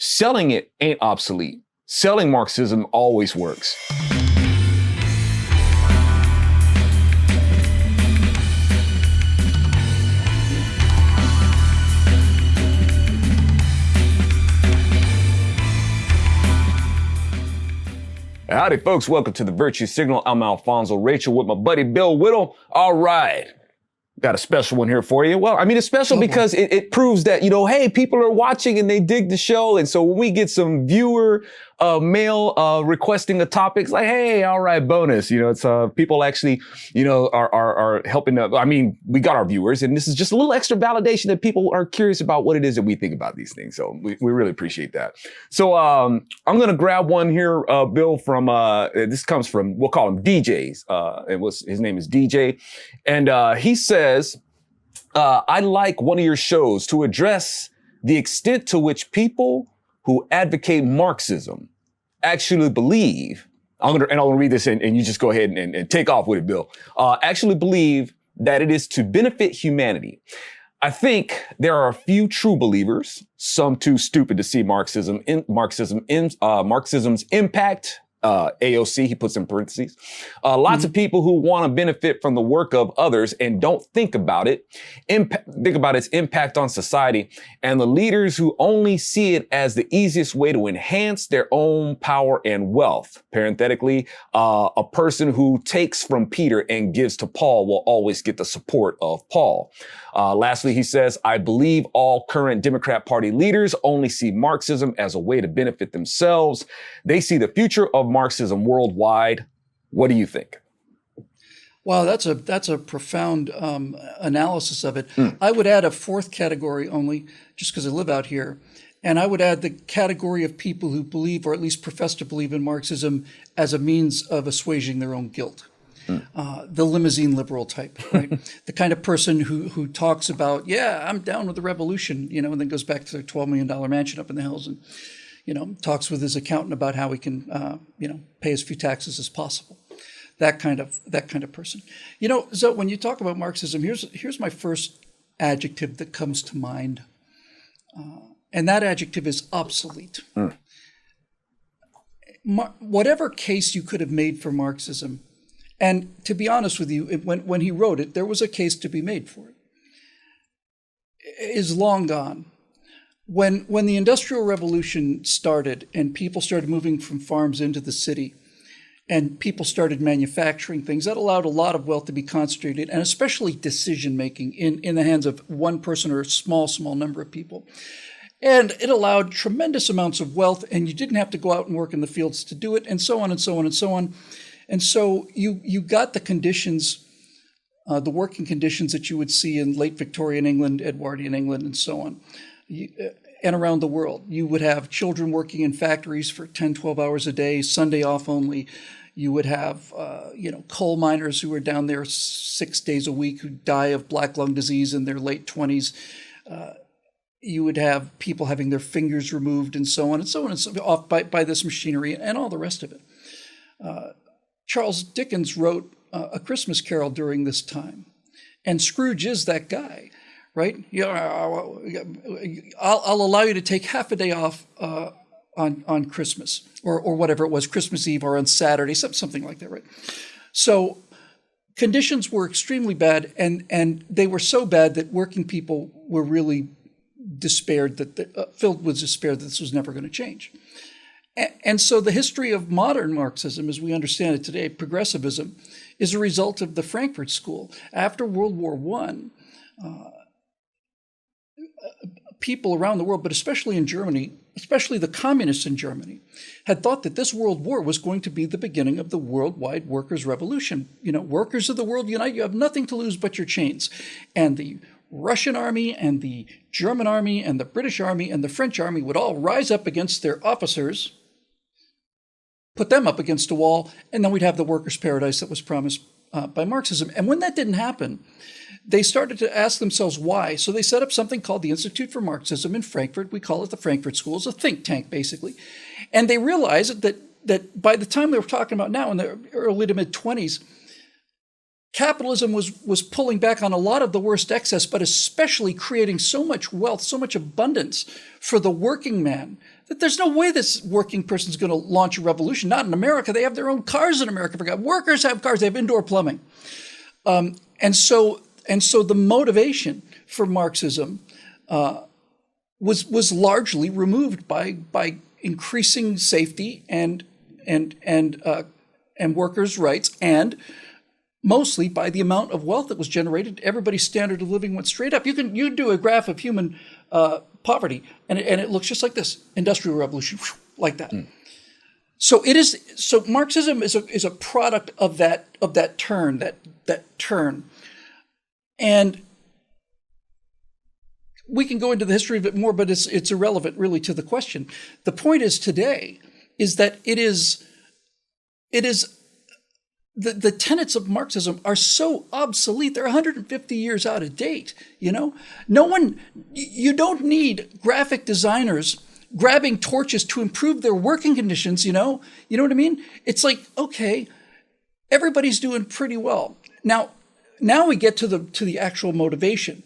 Selling it ain't obsolete. Selling Marxism always works. Howdy, folks. Welcome to the Virtue Signal. I'm Alfonso Rachel with my buddy Bill Whittle. All right. Got a special one here for you. Well, I mean, it's special because it proves that, hey, people are watching and they dig the show. And so when we get some viewer mail requesting a topic, it's like, hey, all right, bonus. It's people actually, are helping. I mean, we got our viewers, and this is just a little extra validation that people are curious about what it is that we think about these things. So we really appreciate that. So I'm going to grab one here, Bill, from this comes from, we'll call him DJs. His name is DJ. And he says, I like one of your shows to address the extent to which people who advocate Marxism actually believe, I'm gonna read this and you just go ahead and take off with it, Bill, actually believe that it is to benefit humanity. I think there are a few true believers, some too stupid to see Marxism's impact. AOC, he puts in parentheses. Lots of people who want to benefit from the work of others and don't think about it, think about its impact on society, and the leaders who only see it as the easiest way to enhance their own power and wealth. Parenthetically, a person who takes from Peter and gives to Paul will always get the support of Paul. Lastly, he says, I believe all current Democrat Party leaders only see Marxism as a way to benefit themselves. They see the future of Marxism worldwide. What do you think? Wow, that's a profound analysis of it. I would add a fourth category only, just because I live out here. And I would add the category of people who believe, or at least profess to believe in Marxism as a means of assuaging their own guilt. The limousine liberal type, right? The kind of person who talks about, yeah, I'm down with the revolution, and then goes back to their $12 million mansion up in the hills and, talks with his accountant about how he can, pay as few taxes as possible. That kind of person. So when you talk about Marxism, here's my first adjective that comes to mind. And that adjective is obsolete. Whatever case you could have made for Marxism, and to be honest with you, when he wrote it, there was a case to be made for it, is long gone. When the Industrial Revolution started and people started moving from farms into the city and people started manufacturing things, that allowed a lot of wealth to be concentrated, and especially decision-making in the hands of one person or a small number of people. And it allowed tremendous amounts of wealth, and you didn't have to go out and work in the fields to do it, and so on and so on and so on. And so you got the conditions, the working conditions that you would see in late Victorian England, Edwardian England, and so on, and around the world. You would have children working in factories for 10, 12 hours a day, Sunday off only. You would have, coal miners who were down there 6 days a week who die of black lung disease in their late 20s. You would have people having their fingers removed and so on and so on, and so off by this machinery and all the rest of it. Charles Dickens wrote A Christmas Carol during this time, and Scrooge is that guy, right? I'll allow you to take half a day off on Christmas or whatever it was, Christmas Eve or on Saturday, something like that, right? So conditions were extremely bad, and they were so bad that working people were really filled with despair that this was never going to change. And so the history of modern Marxism, as we understand it today, progressivism, is a result of the Frankfurt School. After World War I, people around the world, but especially in Germany, especially the communists in Germany, had thought that this world war was going to be the beginning of the worldwide workers' revolution. Workers of the world unite, you have nothing to lose but your chains. And the Russian army and the German army and the British army and the French army would all rise up against their officers, put them up against a wall, and then we'd have the workers' paradise that was promised by Marxism. And when that didn't happen, they started to ask themselves why. So they set up something called the Institute for Marxism in Frankfurt. We call it the Frankfurt School. It's a think tank, basically. And they realized that by the time they were talking about now, in the early to mid-20s, capitalism was pulling back on a lot of the worst excess, but especially creating so much wealth, so much abundance for the working man, There's no way this working person's going to launch a revolution. Not in America. They have their own cars in America. For God, workers have cars. They have indoor plumbing. And so the motivation for Marxism was largely removed by increasing safety and workers' rights, and mostly by the amount of wealth that was generated. Everybody's standard of living went straight up. You do a graph of human poverty, and it looks just like this: Industrial Revolution, like that. So Marxism is a product of that turn, and we can go into the history of it more, but it's irrelevant really to the question. The point is today is that it is the tenets of Marxism are so obsolete. They're 150 years out of date. You don't need graphic designers grabbing torches to improve their working conditions. You know what I mean? It's like, okay, everybody's doing pretty well. Now we get to the actual motivation.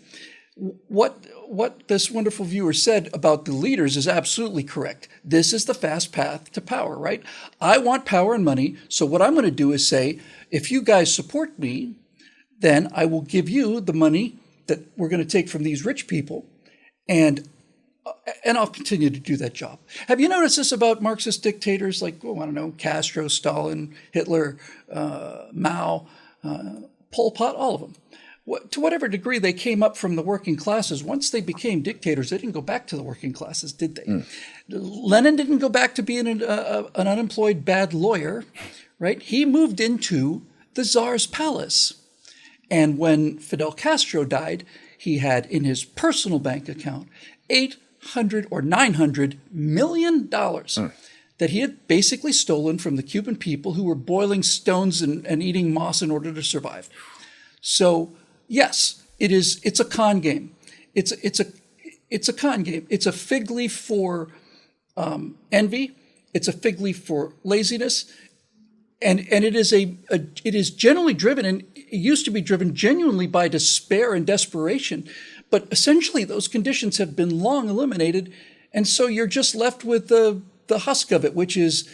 What this wonderful viewer said about the leaders is absolutely correct. This is the fast path to power, right? I want power and money, so what I'm going to do is say, if you guys support me, then I will give you the money that we're going to take from these rich people, and I'll continue to do that job. Have you noticed this about Marxist dictators like, I don't know, Castro, Stalin, Hitler, Mao, Pol Pot, all of them? To whatever degree they came up from the working classes, once they became dictators, they didn't go back to the working classes, did they? Lenin didn't go back to being an unemployed bad lawyer, right? He moved into the Tsar's palace. And when Fidel Castro died, he had in his personal bank account $800 or $900 million that he had basically stolen from the Cuban people who were boiling stones and eating moss in order to survive. So, yes, it's a con game. It's a con game. It's a fig leaf for envy. It's a fig leaf for laziness, and it is generally driven, and it used to be driven genuinely by despair and desperation, but essentially those conditions have been long eliminated, and so you're just left with the husk of it, which is,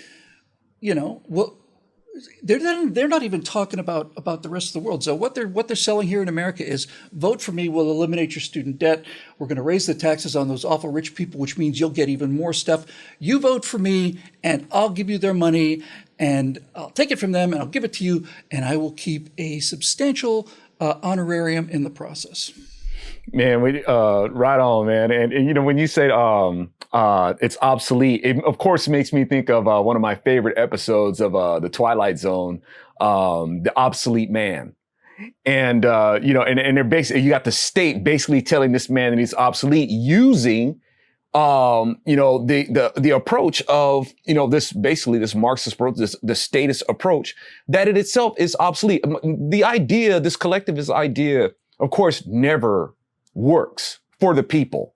they're not even talking about the rest of the world. So what they're selling here in America is, vote for me, we'll eliminate your student debt. We're going to raise the taxes on those awful rich people, which means you'll get even more stuff. You vote for me, and I'll give you their money, and I'll take it from them, and I'll give it to you, and I will keep a substantial honorarium in the process. Man, right on, man. And when you say it's obsolete, it of course makes me think of one of my favorite episodes of The Twilight Zone, The Obsolete Man. And and they're basically, you got the state basically telling this man that he's obsolete using the approach of, this Marxist approach, the statist approach, that it itself is obsolete. This collectivist idea, of course, never works for the people.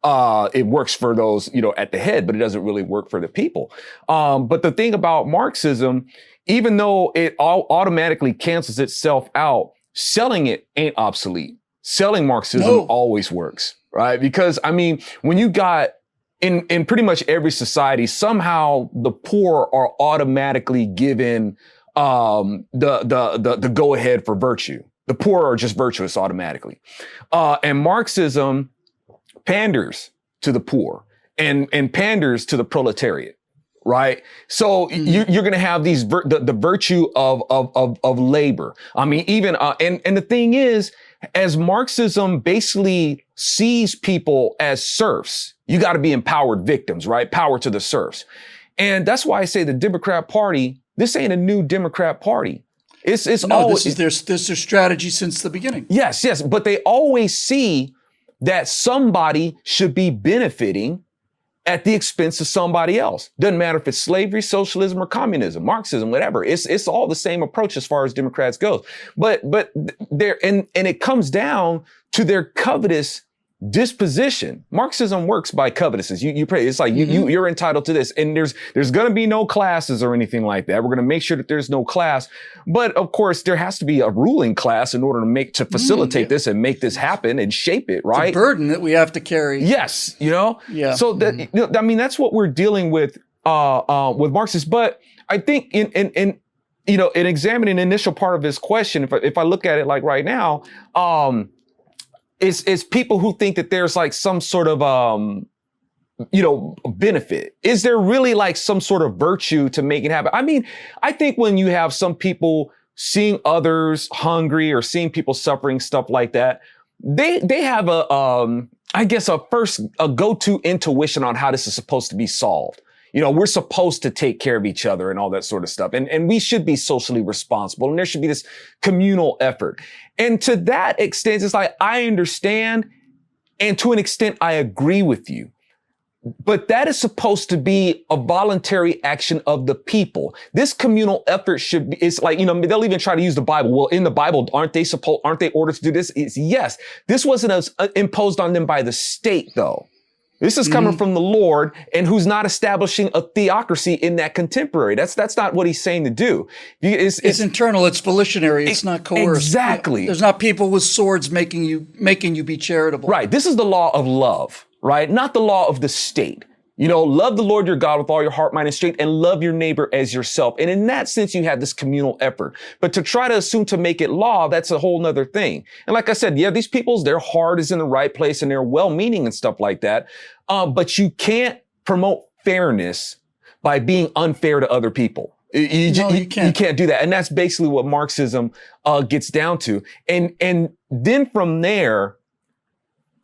It works for those, at the head, but it doesn't really work for the people. But the thing about Marxism, even though it automatically cancels itself out, selling it ain't obsolete. Selling Marxism always works, right? Because, when you got in pretty much every society, somehow the poor are automatically given the go ahead for virtue. The poor are just virtuous automatically. And Marxism panders to the poor and panders to the proletariat, right? So you're going to have the virtue of labor. And the thing is, as Marxism basically sees people as serfs, you got to be empowered victims, right? Power to the serfs. And that's why I say the Democrat Party, this ain't a new Democrat Party. This is their strategy since the beginning. Yes. But they always see that somebody should be benefiting at the expense of somebody else. Doesn't matter if it's slavery, socialism, or communism, Marxism, whatever. It's all the same approach as far as Democrats goes. But it comes down to their covetous disposition. Marxism works by covetousness. You pray. It's like you're entitled to this, and there's going to be no classes or anything like that. We're going to make sure that there's no class, but of course there has to be a ruling class in order to facilitate this and make this happen and shape it. Right, it's a burden that we have to carry. Yes, Yeah. So that I mean that's what we're dealing with Marxists. But I think in examining the initial part of this question, if I look at it like right now, it's people who think that there's like some sort of, benefit. Is there really like some sort of virtue to make it happen? I mean, I think when you have some people seeing others hungry or seeing people suffering, stuff like that, they have a go-to intuition on how this is supposed to be solved. We're supposed to take care of each other and all that sort of stuff. And we should be socially responsible. And there should be this communal effort. And to that extent, it's like, I understand. And to an extent, I agree with you. But that is supposed to be a voluntary action of the people. This communal effort it's like, they'll even try to use the Bible. Well, in the Bible, aren't they ordered to do this? It's yes. This wasn't imposed on them by the state, though. This is coming from the Lord, and who's not establishing a theocracy in that contemporary. That's not what he's saying to do. It's internal. It's volitionary. It's not coerced. Exactly. There's not people with swords making you be charitable. Right. This is the law of love, right? Not the law of the state. Love the Lord your God with all your heart, mind, and strength, and love your neighbor as yourself. And in that sense, you have this communal effort. But to try to assume to make it law, that's a whole nother thing. And like I said, yeah, these people's, their heart is in the right place and they're well-meaning and stuff like that. But you can't promote fairness by being unfair to other people. You can't. You can't do that. And that's basically what Marxism gets down to. And then from there,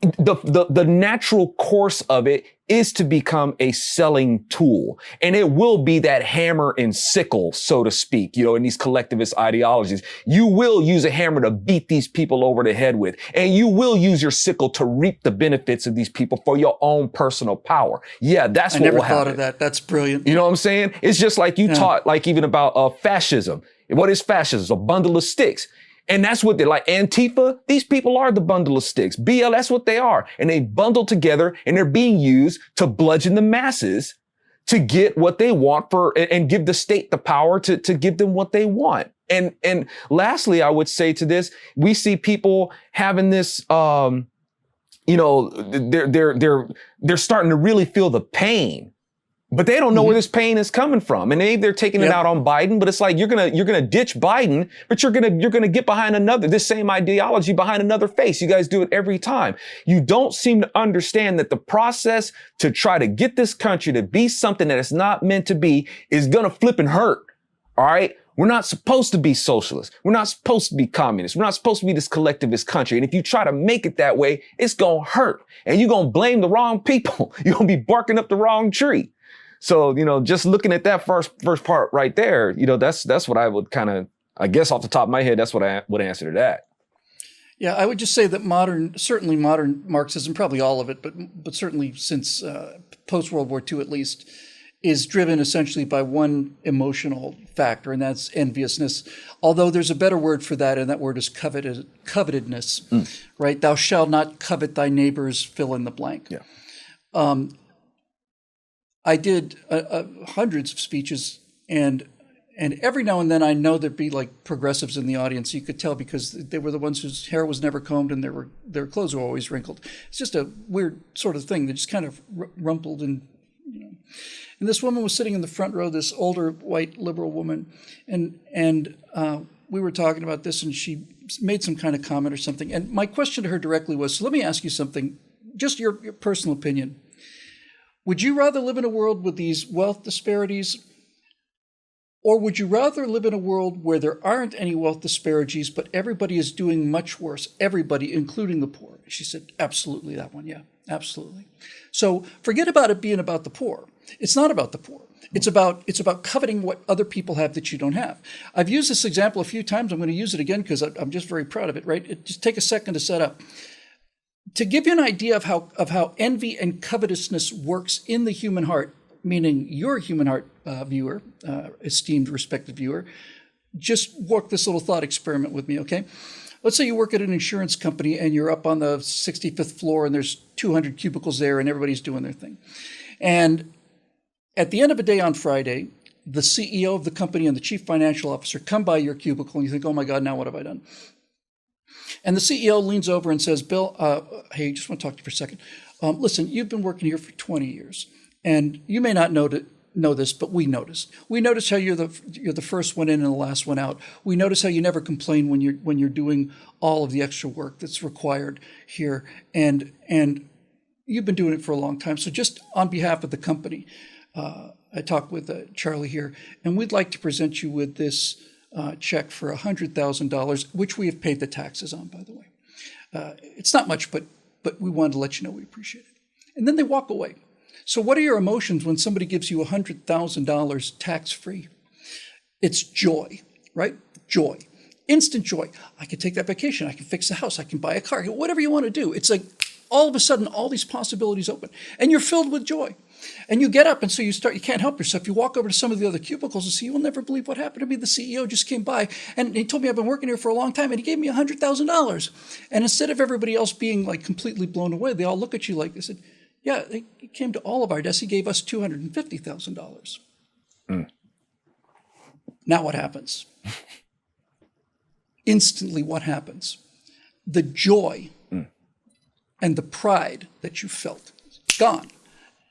the natural course of it is to become a selling tool. And it will be that hammer and sickle, so to speak, in these collectivist ideologies. You will use a hammer to beat these people over the head with, and you will use your sickle to reap the benefits of these people for your own personal power. Yeah, that's what will happen. I never thought of that. That's brilliant. You know what I'm saying? It's just like you taught, like even about fascism. What is fascism? It's a bundle of sticks. And that's what they're like. Antifa, these people are the bundle of sticks. BL, that's what they are. And they bundle together and they're being used to bludgeon the masses to get what they want and give the state the power to give them what they want. And lastly, I would say to this, we see people having this, they're starting to really feel the pain. But they don't know where this pain is coming from. And they're taking it out on Biden, but it's like, you're going to ditch Biden, but you're going to get behind this same ideology behind another face. You guys do it every time. You don't seem to understand that the process to try to get this country to be something that it's not meant to be is going to flip and hurt. All right. We're not supposed to be socialists. We're not supposed to be communists. We're not supposed to be this collectivist country. And if you try to make it that way, it's going to hurt. And you're going to blame the wrong people. You're going to be barking up the wrong tree. So, just looking at that first part right there, that's what I would kind of, I guess off the top of my head, that's what I would answer to that. Yeah, I would just say that certainly modern Marxism, probably all of it, but certainly since post-World War II at least, is driven essentially by one emotional factor, and that's enviousness. Although there's a better word for that, and that word is covetedness, right? Thou shalt not covet thy neighbor's fill in the blank. Yeah. I did hundreds of speeches, and every now and then I know there'd be like progressives in the audience. You could tell because they were the ones whose hair was never combed and their clothes were always wrinkled. It's just a weird sort of thing. They just kind of rumpled and. And this woman was sitting in the front row, this older white liberal woman, and we were talking about this, and she made some kind of comment or something. And my question to her directly was, so let me ask you something, just your personal opinion. Would you rather live in a world with these wealth disparities, or would you rather live in a world where there aren't any wealth disparities, but everybody is doing much worse, everybody, including the poor? She said, absolutely that one, yeah, absolutely. So forget about it being about the poor. It's not about the poor. It's about coveting what other people have that you don't have. I've used this example a few times. I'm going to use it again because I'm just very proud of it, right? Just take a second to set up. To give you an idea of how envy and covetousness works in the human heart, meaning your human heart viewer, esteemed, respected viewer, just walk this little thought experiment with me, okay? Let's say you work at an insurance company and you're up on the 65th floor and there's 200 cubicles there and everybody's doing their thing. And at the end of a day on Friday, the CEO of the company and the chief financial officer come by your cubicle and you think, oh my God, now what have I done? And the CEO leans over and says, Bill, hey, just want to talk to you for a second. Listen, you've been working here for 20 years and you may not know this, but we noticed. We noticed how you're the first one in and the last one out. We notice how you never complain when you're doing all of the extra work that's required here. And you've been doing it for a long time. So just on behalf of the company, I talked with Charlie here, and we'd like to present you with this check for $100,000, which we have paid the taxes on, by the way. It's not much, but we wanted to let you know we appreciate it. And then they walk away. So what are your emotions when somebody gives you $100,000 tax-free? It's joy, right? Joy. Instant joy. I can take that vacation. I can fix the house. I can buy a car. Whatever you want to do. It's like all of a sudden, all these possibilities open. And you're filled with joy. And you get up, and so you can't help yourself. You walk over to some of the other cubicles and say, you will never believe what happened to me. The CEO just came by, and he told me I've been working here for a long time, and he gave me $100,000. And instead of everybody else being like completely blown away, they all look at you like they said, yeah, he came to all of our desks. He gave us $250,000. Now what happens? Instantly, what happens? The joy and the pride that you felt is gone.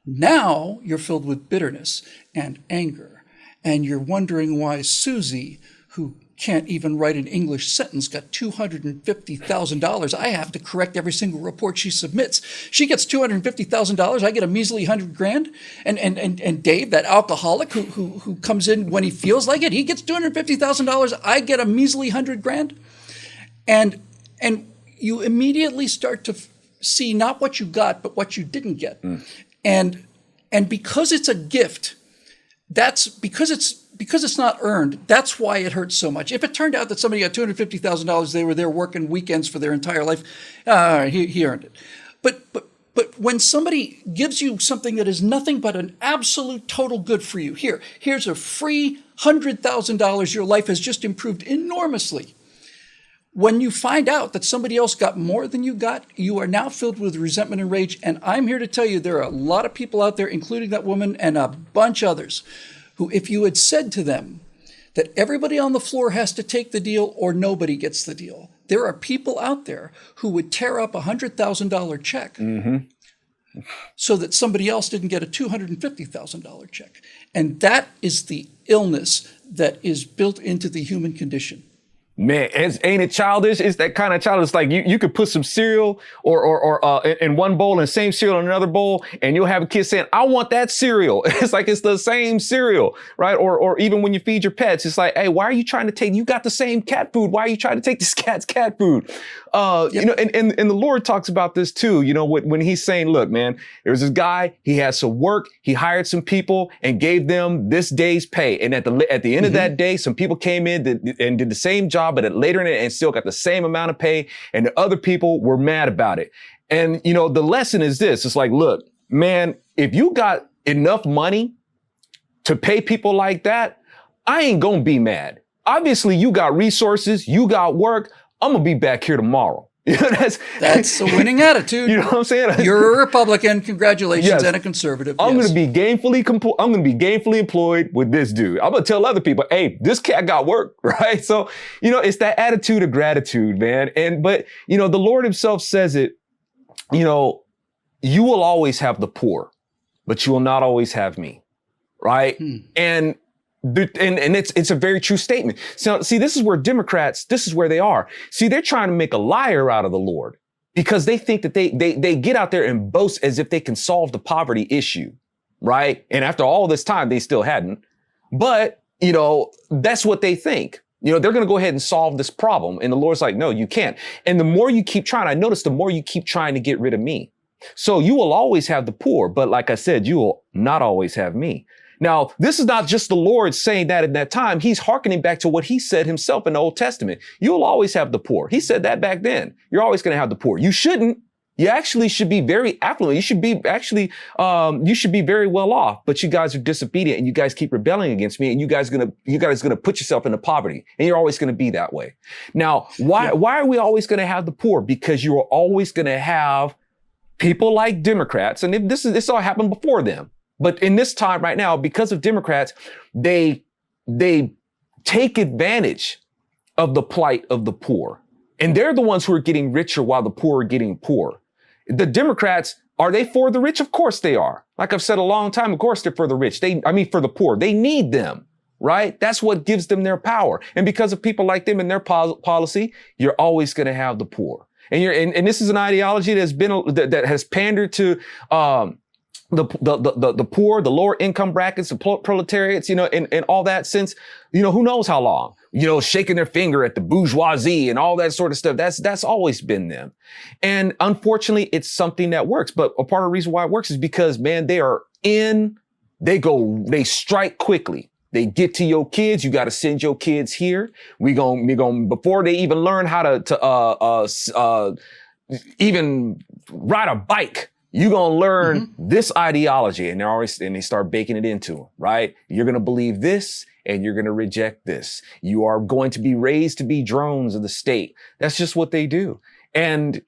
Now you're filled with bitterness and anger, and you're wondering why Susie, who can't even write an English sentence, got $250,000. I have to correct every single report she submits. She gets $250,000. I get a measly $100,000. And Dave, that alcoholic who comes in when he feels like it, he gets $250,000. I get a measly $100,000. And you immediately start to see not what you got, but what you didn't get. And because it's a gift, that's because it's not earned. That's why it hurts so much. If it turned out that somebody got $250,000, they were there working weekends for their entire life, he earned it. But when somebody gives you something that is nothing but an absolute total good for you, here's a free $100,000, your life has just improved enormously. When you find out that somebody else got more than you got, you are now filled with resentment and rage. And I'm here to tell you there are a lot of people out there, including that woman and a bunch others, who if you had said to them that everybody on the floor has to take the deal or nobody gets the deal, there are people out there who would tear up a $100,000 check so that somebody else didn't get a $250,000 check. And that is the illness that is built into the human condition. Man, ain't it childish? It's that kind of childish. Like you could put some cereal or in one bowl and same cereal in another bowl, and you'll have a kid saying, I want that cereal. It's like it's the same cereal, right? Or even when you feed your pets, it's like, hey, why are you trying to take, you got the same cat food. Why are you trying to take this cat's cat food? You know, and the Lord talks about this too, you know, when he's saying, look, man, there's this guy, he had some work, he hired some people and gave them this day's pay. And at the end of that day, some people came in and did the same job, but later in it and still got the same amount of pay. And the other people were mad about it. And, you know, the lesson is this. It's like, look, man, if you got enough money to pay people like that, I ain't gonna be mad. Obviously, you got resources, you got work. I'm gonna be back here tomorrow. You know, that's a winning attitude. You know what I'm saying? You're a Republican, congratulations, yes. And a conservative. I'm going to be gainfully employed with this dude. I'm going to tell other people, hey, this cat got work, right? So, you know, it's that attitude of gratitude, man. But, you know, the Lord himself says it, you know, you will always have the poor, but you will not always have me, right? And it's a very true statement. So, see, this is where Democrats, this is where they are. See, they're trying to make a liar out of the Lord because they think that they get out there and boast as if they can solve the poverty issue, right? And after all this time, they still hadn't. But, you know, that's what they think. You know, they're going to go ahead and solve this problem. And the Lord's like, no, you can't. And the more you keep trying, I notice the more you keep trying to get rid of me. So you will always have the poor. But like I said, you will not always have me. Now, this is not just the Lord saying that at that time. He's hearkening back to what he said himself in the Old Testament. You'll always have the poor. He said that back then. You're always going to have the poor. You shouldn't you actually should be very affluent. You should be actually, you should be very well off, but you guys are disobedient and you guys keep rebelling against me and you guys gonna put yourself into poverty and you're always gonna be that way. Now, why are we always gonna have the poor? Because you are always gonna have people like Democrats, and this all happened before them. But in this time right now, because of Democrats, they take advantage of the plight of the poor. And they're the ones who are getting richer while the poor are getting poor. The Democrats, are they for the rich? Of course they are. Like I've said a long time, of course they're for the rich. For the poor. They need them, right? That's what gives them their power. And because of people like them and their policy, you're always going to have the poor. And this is an ideology that has pandered to, the poor, the lower income brackets, the proletariats, and all that since, who knows how long, shaking their finger at the bourgeoisie and all that sort of stuff. That's always been them. And unfortunately, it's something that works. But a part of the reason why it works is because, man, they strike quickly. They get to your kids. You got to send your kids here. We gon' before they even learn how to even ride a bike. You're going to learn this ideology, and they start baking it into them, right? You're going to believe this and you're going to reject this. You are going to be raised to be drones of the state. That's just what they do. And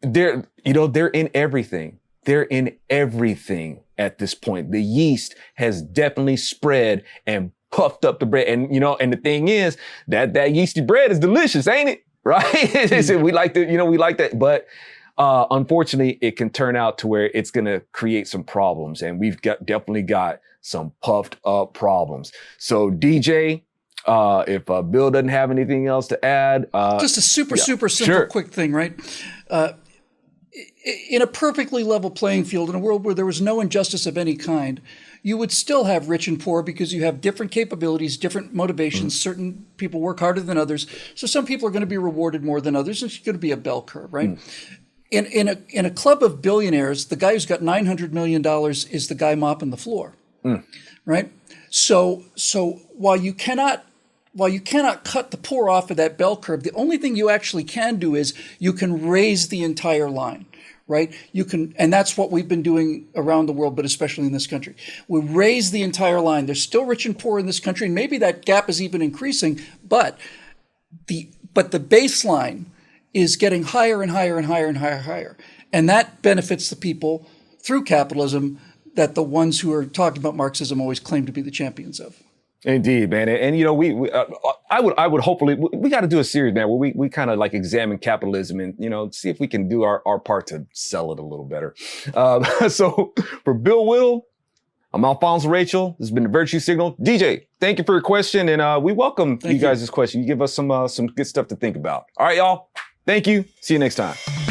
they're in everything. They're in everything at this point. The yeast has definitely spread and puffed up the bread. And, and the thing is that yeasty bread is delicious, ain't it? Right? We like that. But unfortunately, it can turn out to where it's going to create some problems. And we've definitely got some puffed up problems. So DJ, if Bill doesn't have anything else to add. Just a super simple, quick thing, right? In a perfectly level playing field, in a world where there was no injustice of any kind, you would still have rich and poor because you have different capabilities, different motivations. Certain people work harder than others. So some people are going to be rewarded more than others. It's going to be a bell curve, right? In a club of billionaires, the guy who's got $900 million is the guy mopping the floor, right? So while you cannot cut the poor off of that bell curve, the only thing you actually can do is you can raise the entire line, right? And that's what we've been doing around the world, but especially in this country. We raise the entire line. There's still rich and poor in this country, and maybe that gap is even increasing, but the baseline is getting higher and higher and higher and higher and higher. And that benefits the people through capitalism that the ones who are talking about Marxism always claim to be the champions of. Indeed, man. And I would hopefully, we got to do a series, man, where we kind of like examine capitalism and, see if we can do our part to sell it a little better. So for Bill Whittle, I'm Alfonso Rachel. This has been the Virtue Signal. DJ, thank you for your question. And we welcome you guys' question. You give us some good stuff to think about. All right, y'all. Thank you. See you next time.